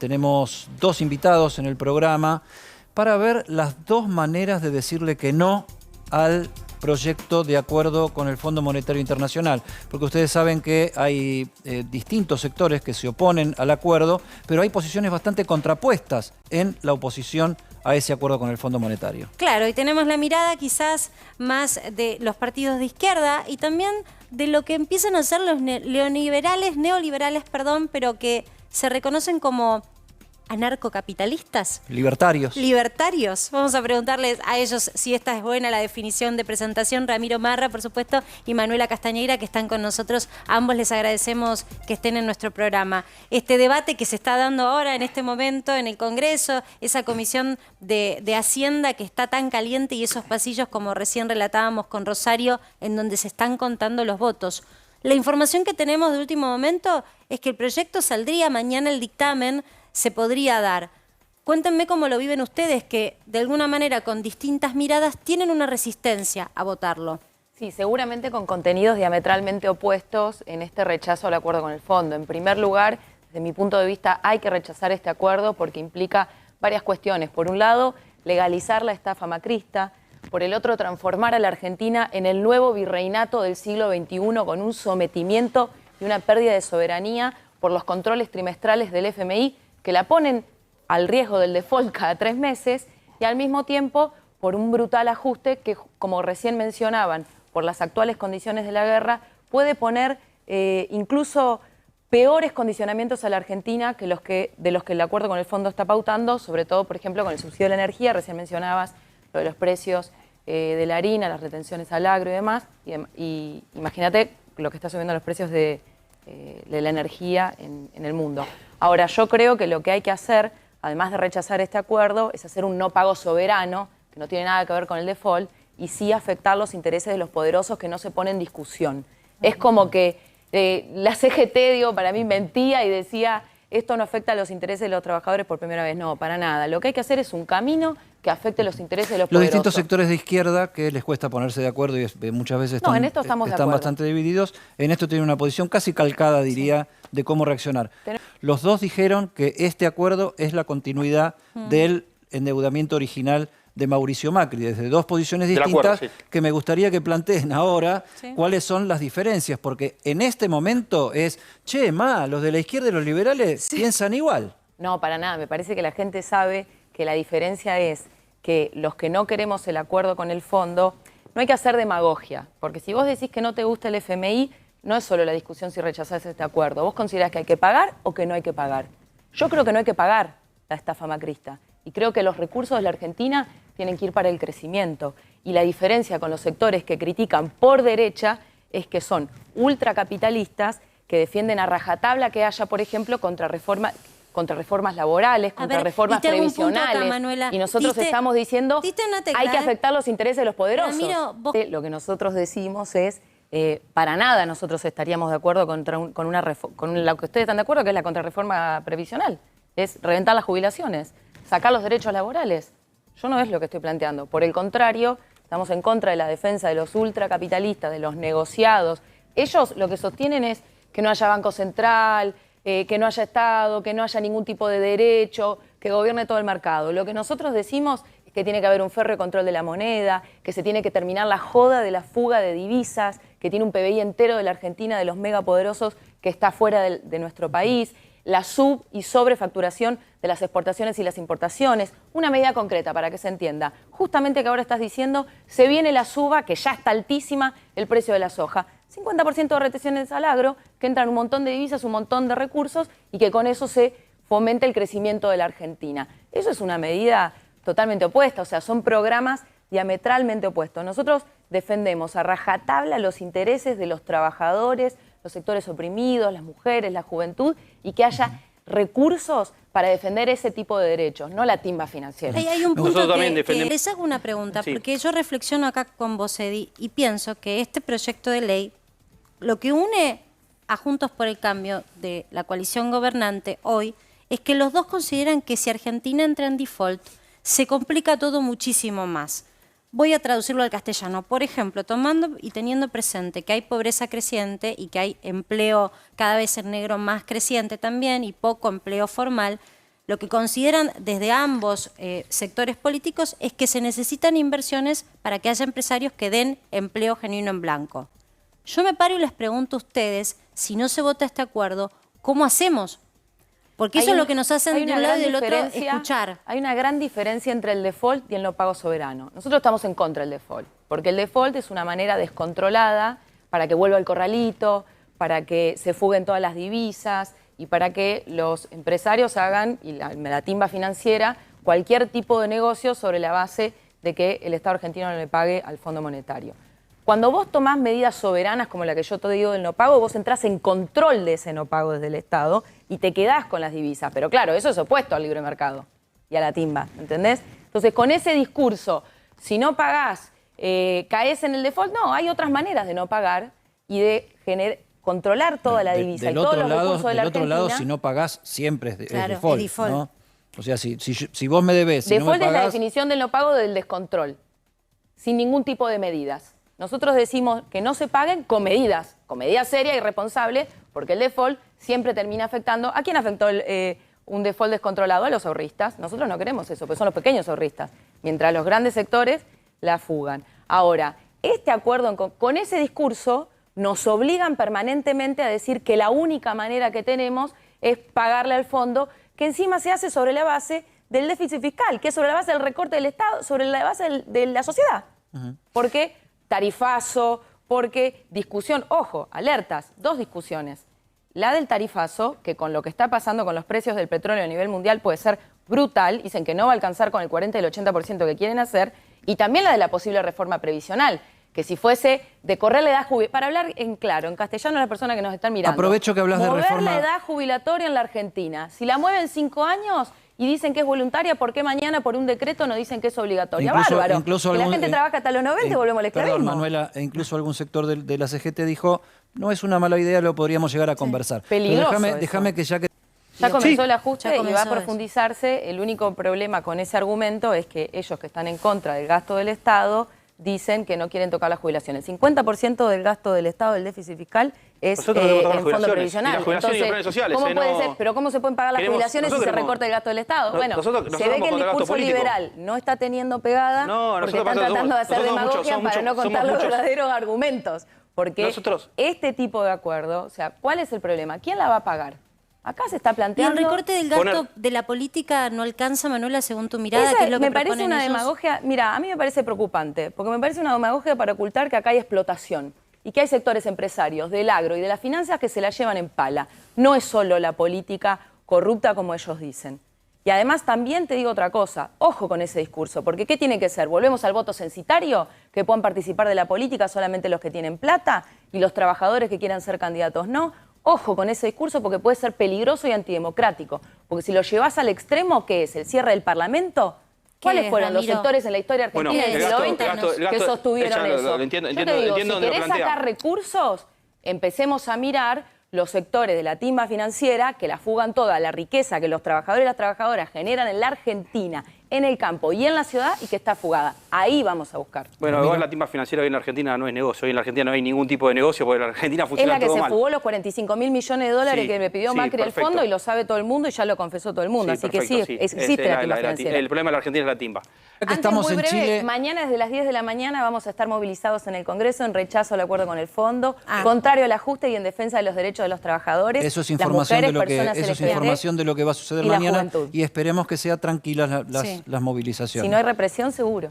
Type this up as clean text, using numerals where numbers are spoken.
tenemos dos invitados en el programa para ver las dos maneras de decirle que no al proyecto de acuerdo con el Fondo Monetario Internacional, porque ustedes saben que hay distintos sectores que se oponen al acuerdo, pero hay posiciones bastante contrapuestas en la oposición a ese acuerdo con el Fondo Monetario. Claro, y tenemos la mirada quizás más de los partidos de izquierda y también de lo que empiezan a hacer los neoliberales, pero que se reconocen como anarcocapitalistas. Libertarios. Libertarios. Vamos a preguntarles a ellos si esta es buena la definición de presentación. Ramiro Marra, por supuesto, y Manuela Castañeira, que están con nosotros. A ambos les agradecemos que estén en nuestro programa. Este debate que se está dando ahora, en este momento, en el Congreso, esa comisión de Hacienda que está tan caliente y esos pasillos, como recién relatábamos con Rosario, en donde se están contando los votos. La información que tenemos de último momento es que el proyecto saldría mañana, el dictamen se podría dar. Cuéntenme cómo lo viven ustedes, que de alguna manera con distintas miradas tienen una resistencia a votarlo. Sí, seguramente con contenidos diametralmente opuestos en este rechazo al acuerdo con el fondo. En primer lugar, desde mi punto de vista, hay que rechazar este acuerdo porque implica varias cuestiones. Por un lado, legalizar la estafa macrista. Por el otro, transformar a la Argentina en el nuevo virreinato del siglo XXI con un sometimiento y una pérdida de soberanía por los controles trimestrales del FMI que la ponen al riesgo del default cada 3 meses y al mismo tiempo por un brutal ajuste que, como recién mencionaban, por las actuales condiciones de la guerra, puede poner incluso peores condicionamientos a la Argentina que de los que el acuerdo con el fondo está pautando, sobre todo, por ejemplo, con el subsidio de la energía. Recién mencionabas lo de los precios de la harina, las retenciones al agro y demás. Y imagínate lo que está subiendo los precios de la energía en el mundo. Ahora, yo creo que lo que hay que hacer, además de rechazar este acuerdo, es hacer un no pago soberano, que no tiene nada que ver con el default, y sí afectar los intereses de los poderosos que no se pone en discusión. Es como que la CGT, para mí mentía y decía, esto no afecta a los intereses de los trabajadores por primera vez. No, para nada. Lo que hay que hacer es un camino que afecte los intereses de los poderosos. Los distintos sectores de izquierda que les cuesta ponerse de acuerdo y muchas veces están bastante divididos. En esto tienen una posición casi calcada, diría, de cómo reaccionar. Los dos dijeron que este acuerdo es la continuidad del endeudamiento original de Mauricio Macri, desde dos posiciones distintas, que me gustaría que planteen ahora cuáles son las diferencias, porque en este momento es, los de la izquierda y los liberales piensan igual. No, para nada, me parece que la gente sabe que la diferencia es que los que no queremos el acuerdo con el fondo, no hay que hacer demagogia, porque si vos decís que no te gusta el FMI, no es solo la discusión si rechazás este acuerdo, vos considerás que hay que pagar o que no hay que pagar. Yo creo que no hay que pagar la estafa macrista y creo que los recursos de la Argentina tienen que ir para el crecimiento. Y la diferencia con los sectores que critican por derecha es que son ultracapitalistas que defienden a rajatabla que haya, por ejemplo, contrarreformas laborales, contrarreformas previsionales. Acá, Manuela. Y nosotros estamos diciendo hay que afectar los intereses de los poderosos. Lo que nosotros decimos es, para nada nosotros estaríamos de acuerdo con lo que ustedes están de acuerdo, que es la contrarreforma previsional. Es reventar las jubilaciones, sacar los derechos laborales. Yo no es lo que estoy planteando. Por el contrario, estamos en contra de la defensa de los ultracapitalistas, de los negociados. Ellos lo que sostienen es que no haya Banco Central, que no haya Estado, que no haya ningún tipo de derecho, que gobierne todo el mercado. Lo que nosotros decimos es que tiene que haber un férreo control de la moneda, que se tiene que terminar la joda de la fuga de divisas, que tiene un PBI entero de la Argentina, de los megapoderosos, que está fuera de nuestro país, la sub- y sobrefacturación de las exportaciones y las importaciones. Una medida concreta para que se entienda. Justamente que ahora estás diciendo, se viene la suba, que ya está altísima, el precio de la soja. 50% de retenciones al agro, que entran un montón de divisas, un montón de recursos y que con eso se fomenta el crecimiento de la Argentina. Eso es una medida totalmente opuesta, o sea, son programas diametralmente opuestos. Nosotros defendemos a rajatabla los intereses de los trabajadores, los sectores oprimidos, las mujeres, la juventud, y que haya recursos para defender ese tipo de derechos, no la timba financiera. Hay un punto que les hago una pregunta, porque yo reflexiono acá con vos, Edi, y pienso que este proyecto de ley, lo que une a Juntos por el Cambio de la coalición gobernante hoy, es que los dos consideran que si Argentina entra en default, se complica todo muchísimo más. Voy a traducirlo al castellano. Por ejemplo, tomando y teniendo presente que hay pobreza creciente y que hay empleo cada vez en negro más creciente también y poco empleo formal, lo que consideran desde ambos sectores políticos es que se necesitan inversiones para que haya empresarios que den empleo genuino en blanco. Yo me paro y les pregunto a ustedes, si no se vota este acuerdo, ¿cómo hacemos? Porque eso es lo que nos hacen de un lado y del otro escuchar. Hay una gran diferencia entre el default y el no pago soberano. Nosotros estamos en contra del default, porque el default es una manera descontrolada para que vuelva el corralito, para que se fuguen todas las divisas y para que los empresarios hagan, y la timba financiera, cualquier tipo de negocio sobre la base de que el Estado argentino no le pague al Fondo Monetario. Cuando vos tomás medidas soberanas como la que yo te digo del no pago, vos entrás en control de ese no pago desde el Estado y te quedás con las divisas. Pero claro, eso es opuesto al libre mercado y a la timba, ¿entendés? Entonces, con ese discurso, si no pagás, caes en el default, no, hay otras maneras de no pagar y de controlar toda la divisa y todos los recursos de la Argentina. Del otro lado, si no pagás, siempre es default, ¿no? O sea, si vos me debés, si no me pagás... Default es la definición del no pago del descontrol, sin ningún tipo de medidas. Nosotros decimos que no se paguen con medidas serias y responsables, porque el default siempre termina afectando. ¿A quién afectó un default descontrolado? A los ahorristas. Nosotros no queremos eso, porque son los pequeños ahorristas, mientras los grandes sectores la fugan. Ahora, este acuerdo, con ese discurso, nos obligan permanentemente a decir que la única manera que tenemos es pagarle al fondo, que encima se hace sobre la base del déficit fiscal, que es sobre la base del recorte del Estado, sobre la base de la sociedad. Porque tarifazo, porque discusión, ojo, alertas, dos discusiones. La del tarifazo, que con lo que está pasando con los precios del petróleo a nivel mundial puede ser brutal, dicen que no va a alcanzar con el 40 y el 80% que quieren hacer, y también la de la posible reforma previsional, que si fuese de correr la edad jubilatoria, para hablar en claro, en castellano a las personas que nos están mirando. Aprovecho que hablas de reforma. Mover la edad jubilatoria en la Argentina. Si la mueven 5 años y dicen que es voluntaria, ¿por qué mañana por un decreto no dicen que es obligatoria? Bárbaro. Que la gente trabaja hasta los 90 y volvemos al esclavismo. Perdón, Manuela, incluso algún sector de la CGT dijo, no es una mala idea, lo podríamos llegar a conversar. Peligroso. Déjame que ya que... Ya comenzó el ajuste y va a profundizarse. El único problema con ese argumento es que ellos que están en contra del gasto del Estado dicen que no quieren tocar la jubilación. El 50% del gasto del Estado, del déficit fiscal, es en fondo previsional. Entonces, ¿cómo puede ser? ¿Pero cómo se pueden pagar las jubilaciones si se recorta el gasto del Estado? Bueno, se ve que el discurso liberal no está teniendo pegada porque están tratando de hacer demagogia para no contar los verdaderos argumentos. Porque este tipo de acuerdo, o sea, ¿cuál es el problema? ¿Quién la va a pagar? Acá se está planteando... ¿Y el recorte del gasto de la política no alcanza, Manuela, según tu mirada? ¿Qué es lo que me parece una demagogia... Mira, a mí me parece preocupante, porque me parece una demagogia para ocultar que acá hay explotación y que hay sectores empresarios del agro y de las finanzas que se la llevan en pala. No es solo la política corrupta como ellos dicen. Y además también te digo otra cosa, ojo con ese discurso, porque ¿qué tiene que ser? ¿Volvemos al voto censitario? ¿Que puedan participar de la política solamente los que tienen plata y los trabajadores que quieran ser candidatos no? Ojo con ese discurso porque puede ser peligroso y antidemocrático. Porque si lo llevas al extremo, ¿qué es? ¿El cierre del Parlamento? ¿Cuáles fueron los sectores en la historia argentina del siglo XX que sostuvieron eso? Yo te digo, si querés sacar recursos, empecemos a mirar los sectores de la timba financiera que la fugan toda la riqueza que los trabajadores y las trabajadoras generan en la Argentina, en el campo y en la ciudad y que está fugada. Ahí vamos a buscar. Bueno, igual la timba financiera hoy en la Argentina no es negocio. Hoy en la Argentina no hay ningún tipo de negocio porque la Argentina funciona todo mal. Es la que se fugó los 45.000 millones de dólares que le pidió Macri al fondo y lo sabe todo el mundo y ya lo confesó todo el mundo. Así que sí, existe la timba financiera. El problema de la Argentina es la timba. Estamos muy breve, mañana desde las 10 de la mañana vamos a estar movilizados en el Congreso en rechazo al acuerdo con el fondo, contrario al ajuste y en defensa de los derechos de los trabajadores, eso es información, las mujeres, eso es información de lo que va a suceder mañana y esperemos que sean tranquilas las movilizaciones. Si no hay represión, seguro.